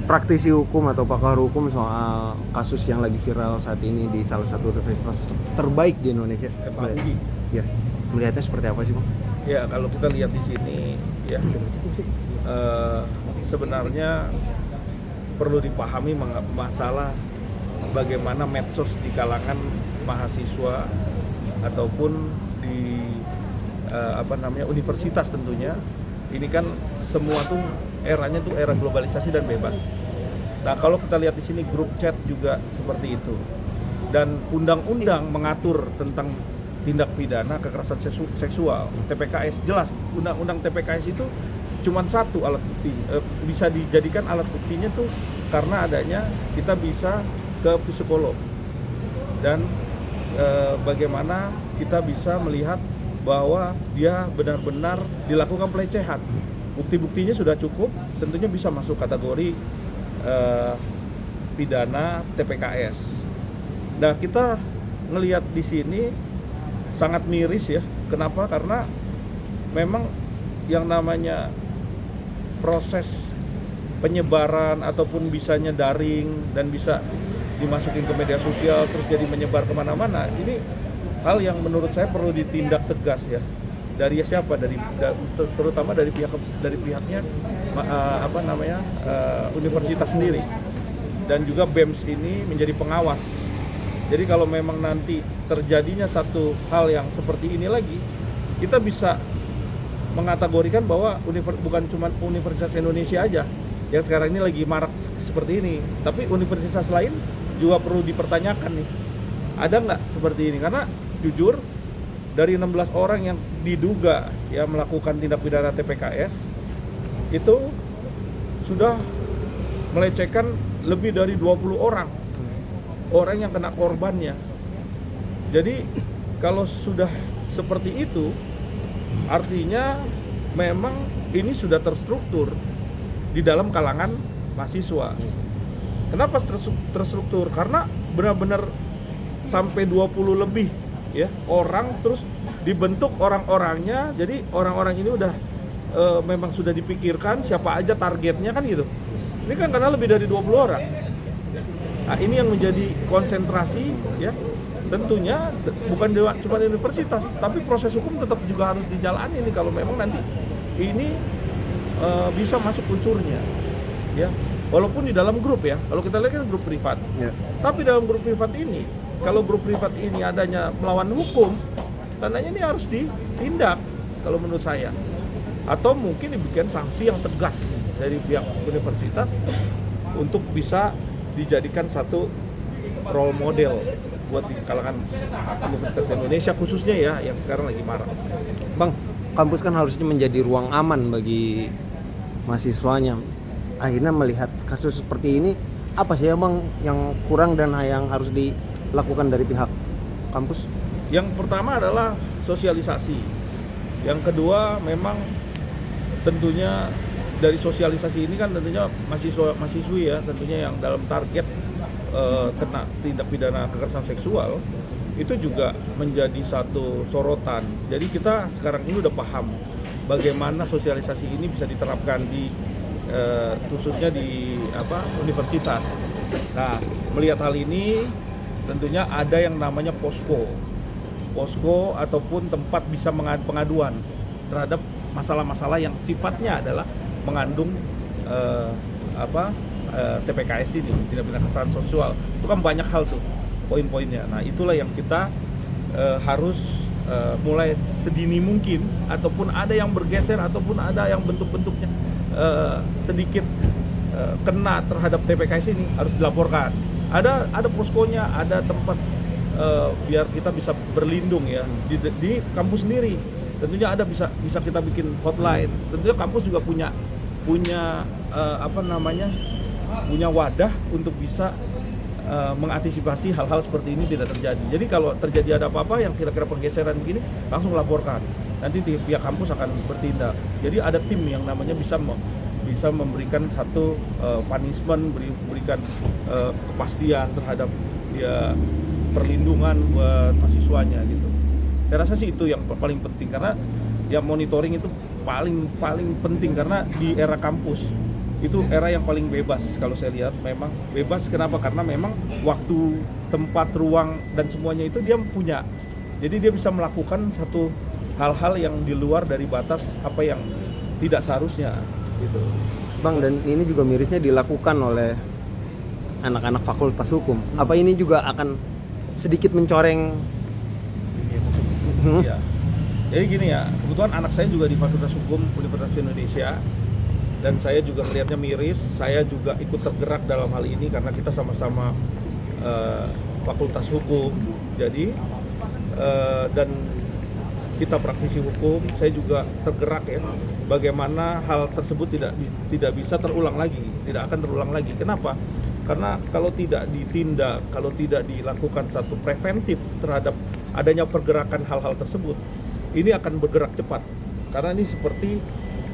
praktisi hukum atau pakar hukum soal kasus yang lagi viral saat ini di salah satu universitas terbaik di Indonesia. FAUI. Ya, melihatnya seperti apa sih, Bang? Ya, kalau kita lihat di sini, ya sebenarnya perlu dipahami masalah bagaimana medsos di kalangan mahasiswa ataupun di universitas tentunya. Ini kan semua tuh eranya tuh era globalisasi dan bebas. Nah, kalau kita lihat di sini grup chat juga seperti itu. Dan undang-undang mengatur tentang tindak pidana kekerasan seksual, TPKS, jelas undang-undang TPKS itu cuma satu alat bukti, bisa dijadikan alat buktinya tuh karena adanya kita bisa ke psikolog dan bagaimana kita bisa melihat bahwa dia benar-benar dilakukan pelecehan. Bukti-buktinya sudah cukup, tentunya bisa masuk kategori pidana TPKS. Nah, kita ngelihat di sini sangat miris ya. Kenapa? Karena memang yang namanya proses penyebaran ataupun bisanya daring dan bisa dimasukin ke media sosial terus jadi menyebar kemana-mana, ini hal yang menurut saya perlu ditindak tegas ya. Dari siapa? Terutama dari pihaknya universitas sendiri dan juga BEMS ini menjadi pengawas. Jadi kalau memang nanti terjadinya satu hal yang seperti ini lagi, kita bisa mengategorikan bahwa bukan cuma Universitas Indonesia aja yang sekarang ini lagi marak seperti ini, tapi universitas lain juga perlu dipertanyakan nih, ada nggak seperti ini? Karena jujur dari 16 orang yang diduga ya melakukan tindak pidana TPKS itu sudah melecehkan lebih dari 20 orang yang kena korbannya. Jadi kalau sudah seperti itu artinya memang ini sudah terstruktur di dalam kalangan mahasiswa. Kenapa terstruktur? Karena benar-benar sampai 20 lebih ya orang, terus dibentuk orang-orangnya. Jadi orang-orang ini udah memang sudah dipikirkan siapa aja targetnya kan gitu. Ini kan karena lebih dari 20 orang. Nah, ini yang menjadi konsentrasi ya. Tentunya bukan cuma di universitas, tapi proses hukum tetap juga harus dijalani nih kalau memang nanti ini bisa masuk unsurnya ya. Walaupun di dalam grup ya. Kalau kita lihat kan grup privat. Ya. Tapi dalam grup privat ini, kalau grup privat ini adanya melawan hukum, tandanya ini harus ditindak kalau menurut saya. Atau mungkin dibikin sanksi yang tegas dari pihak universitas untuk bisa dijadikan satu role model buat di kalangan Universitas Indonesia khususnya ya yang sekarang lagi marak. Bang, kampus kan harusnya menjadi ruang aman bagi mahasiswanya. Akhirnya melihat kasus seperti ini, apa sih ya Bang yang kurang dan yang harus dilakukan dari pihak kampus? Yang pertama adalah sosialisasi. Yang kedua memang tentunya dari sosialisasi ini kan tentunya mahasiswi ya tentunya yang dalam target kena tindak pidana kekerasan seksual itu juga menjadi satu sorotan. Jadi kita sekarang ini udah paham bagaimana sosialisasi ini bisa diterapkan di khususnya di universitas. Nah, melihat hal ini tentunya ada yang namanya posko ataupun tempat bisa pengaduan terhadap masalah-masalah yang sifatnya adalah mengandung TPKS ini, tindak pidana kekerasan seksual. Itu kan banyak hal tuh poin-poinnya. Nah, itulah yang kita harus mulai sedini mungkin, ataupun ada yang bergeser ataupun ada yang bentuk-bentuknya sedikit kena terhadap TPKS ini harus dilaporkan. Ada poskonya, ada tempat biar kita bisa berlindung ya di kampus sendiri. Tentunya ada bisa kita bikin hotline. Tentunya kampus juga punya punya wadah untuk bisa mengantisipasi hal-hal seperti ini tidak terjadi. Jadi kalau terjadi ada apa-apa yang kira-kira pergeseran begini, langsung laporkan. Nanti pihak kampus akan bertindak. Jadi ada tim yang namanya bisa memberikan satu punishment, berikan kepastian terhadap ya perlindungan buat mahasiswanya gitu. Saya rasa sih itu yang paling penting, karena ya monitoring itu paling penting, karena di era kampus itu era yang paling bebas kalau saya lihat. Memang bebas, kenapa? Karena memang waktu, tempat, ruang dan semuanya itu dia punya. Jadi dia bisa melakukan satu hal-hal yang di luar dari batas apa yang tidak seharusnya gitu. Bang, dan ini juga mirisnya dilakukan oleh anak-anak fakultas hukum. Apa ini juga akan sedikit mencoreng? Ya. Jadi gini ya, kebetulan anak saya juga di Fakultas Hukum Universitas Indonesia, dan saya juga melihatnya miris. Saya juga ikut tergerak dalam hal ini karena kita sama-sama fakultas hukum. Jadi dan kita praktisi hukum, saya juga tergerak ya. Bagaimana hal tersebut tidak bisa terulang lagi, tidak akan terulang lagi. Kenapa? Karena kalau tidak ditindak, kalau tidak dilakukan satu preventif terhadap adanya pergerakan hal-hal tersebut, ini akan bergerak cepat. Karena ini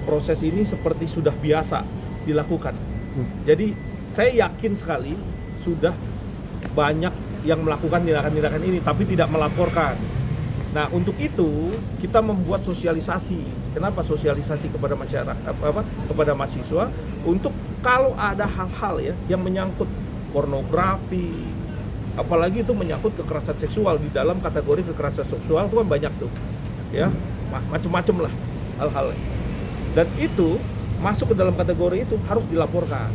proses ini seperti sudah biasa dilakukan. Jadi saya yakin sekali sudah banyak yang melakukan tindakan-tindakan ini tapi tidak melaporkan. Nah, untuk itu kita membuat sosialisasi. Kenapa sosialisasi kepada masyarakat, kepada mahasiswa, untuk kalau ada hal-hal ya yang menyangkut pornografi, apalagi itu menyangkut kekerasan seksual. Di dalam kategori kekerasan seksual itu kan banyak tuh, ya, macam-macam lah hal-hal. Dan itu masuk ke dalam kategori itu harus dilaporkan.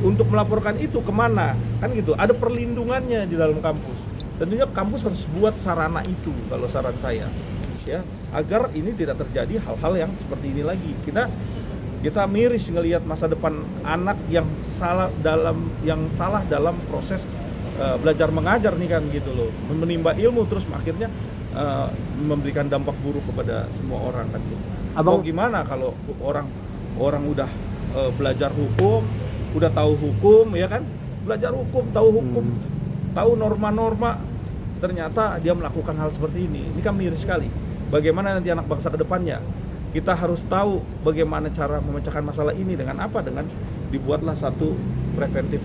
Untuk melaporkan itu kemana? Kan gitu, ada perlindungannya di dalam kampus. Tentunya kampus harus buat sarana itu, kalau saran saya, ya, agar ini tidak terjadi hal-hal yang seperti ini lagi. Kita miris ngelihat masa depan anak yang salah dalam proses belajar mengajar nih kan gitu loh, menimba ilmu terus akhirnya memberikan dampak buruk kepada semua orang kan gitu. Mau gimana kalau orang udah belajar hukum, udah tahu hukum ya kan, belajar hukum, tahu hukum, tahu norma-norma, ternyata dia melakukan hal seperti ini kan miris sekali. Bagaimana nanti anak bangsa ke depannya? Kita harus tahu bagaimana cara memecahkan masalah ini. Dengan apa? Dengan dibuatlah satu preventif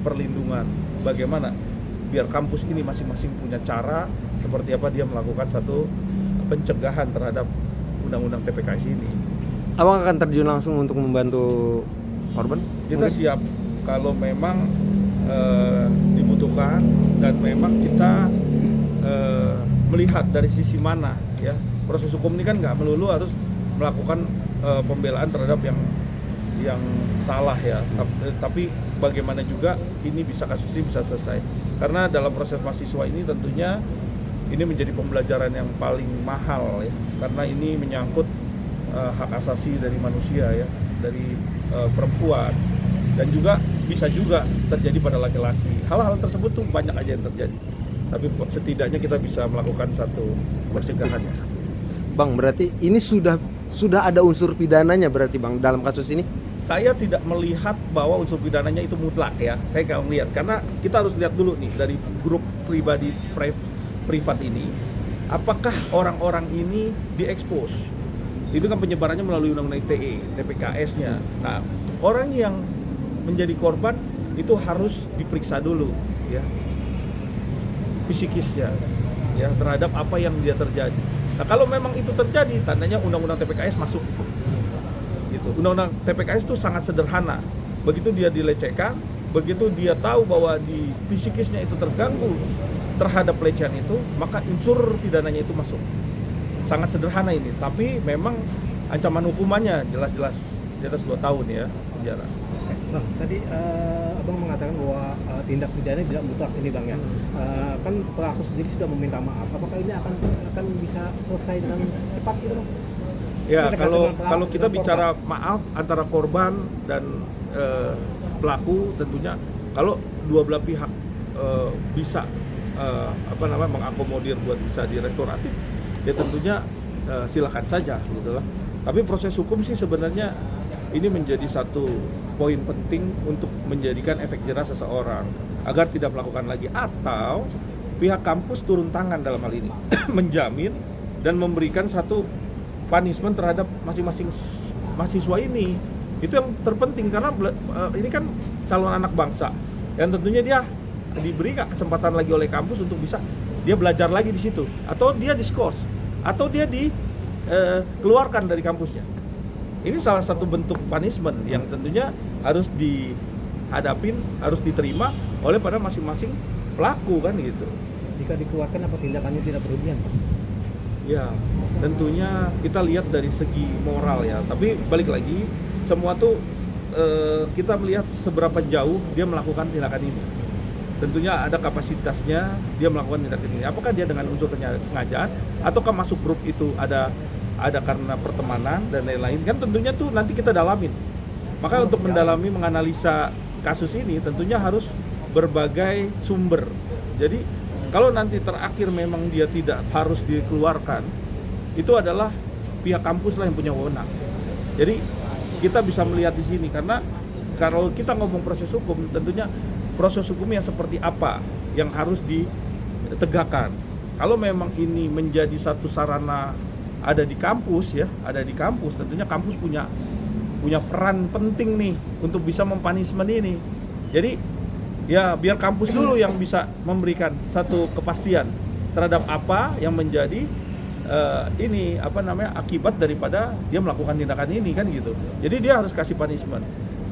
perlindungan. Bagaimana biar kampus ini masing-masing punya cara seperti apa dia melakukan satu pencegahan terhadap undang-undang TPKS ini. Abang akan terjun langsung untuk membantu korban? Kita siap kalau memang dibutuhkan, dan memang kita melihat dari sisi mana ya. Proses hukum ini kan nggak melulu harus melakukan pembelaan terhadap yang salah ya, tapi bagaimana juga ini kasus ini bisa selesai. Karena dalam proses mahasiswa ini tentunya ini menjadi pembelajaran yang paling mahal ya, karena ini menyangkut hak asasi dari manusia ya, dari perempuan, dan juga bisa juga terjadi pada laki-laki. Hal-hal tersebut tuh banyak aja yang terjadi, tapi setidaknya kita bisa melakukan satu pencegahannya. Bang, berarti ini sudah ada unsur pidananya berarti Bang dalam kasus ini? Saya tidak melihat bahwa unsur pidananya itu mutlak ya. Saya nggak melihat, karena kita harus lihat dulu nih dari grup pribadi privat ini, apakah orang-orang ini diekspos. Itu kan penyebarannya melalui undang-undang ITE, TPKS-nya. Nah, orang yang menjadi korban itu harus diperiksa dulu ya, psikisnya ya, terhadap apa yang dia terjadi. Nah, kalau memang itu terjadi, tandanya undang-undang TPKS masuk gitu. Undang-undang TPKS itu sangat sederhana. Begitu dia dilecehkan, begitu dia tahu bahwa di psikisnya itu terganggu terhadap pelecehan itu, maka unsur pidananya itu masuk. Sangat sederhana ini, tapi memang ancaman hukumannya jelas-jelas di atas 2 tahun ya penjara. Bang, tadi Abang mengatakan bahwa tindak pidana tidak mutlak ini Bang ya. Kan pelaku sendiri sudah meminta maaf. Apakah ini akan bisa selesai dengan cepat gitu Bang? Ya, kalau kita bicara maaf antara korban dan pelaku, tentunya kalau dua belah pihak bisa mengakomodir buat bisa direstoratif, ya tentunya silakan saja gitu lah. Tapi proses hukum sih sebenarnya ini menjadi satu poin penting untuk menjadikan efek jerah seseorang agar tidak melakukan lagi, atau pihak kampus turun tangan dalam hal ini menjamin dan memberikan satu punishment terhadap masing-masing mahasiswa ini. Itu yang terpenting, karena ini kan calon anak bangsa dan tentunya dia diberi kesempatan lagi oleh kampus untuk bisa dia belajar lagi di situ, atau dia diskors, atau dia dikeluarkan dari kampusnya. ini salah satu bentuk punishment yang tentunya harus dihadapin, harus diterima oleh pada masing-masing pelaku kan gitu. Jika dikeluarkan apa tindakannya tidak berlebihan, Pak? Ya, tentunya kita lihat dari segi moral ya. Tapi balik lagi, semua tuh kita melihat seberapa jauh dia melakukan tindakan ini. Tentunya ada kapasitasnya dia melakukan tindakan ini. Apakah dia dengan unsur kesengajaan ataukah masuk grup itu ada karena pertemanan dan lain-lain, kan tentunya tuh nanti kita dalamin. Maka untuk mendalami, menganalisa kasus ini tentunya harus berbagai sumber. Jadi kalau nanti terakhir memang dia tidak harus dikeluarkan, itu adalah pihak kampus lah yang punya wewenang. Jadi kita bisa melihat di sini, karena kalau kita ngomong proses hukum, tentunya proses hukumnya seperti apa yang harus ditegakkan. Kalau memang ini menjadi satu sarana ada di kampus ya, tentunya kampus punya peran penting nih untuk bisa mempunishment ini. Jadi ya biar kampus dulu yang bisa memberikan satu kepastian terhadap apa yang menjadi akibat daripada dia melakukan tindakan ini kan gitu. Jadi dia harus kasih punishment.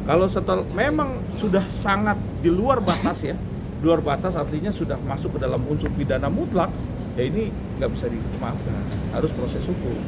Kalau setelah memang sudah sangat di luar batas ya, luar batas artinya sudah masuk ke dalam unsur pidana mutlak, ya ini nggak bisa dimaafkan, harus proses hukum.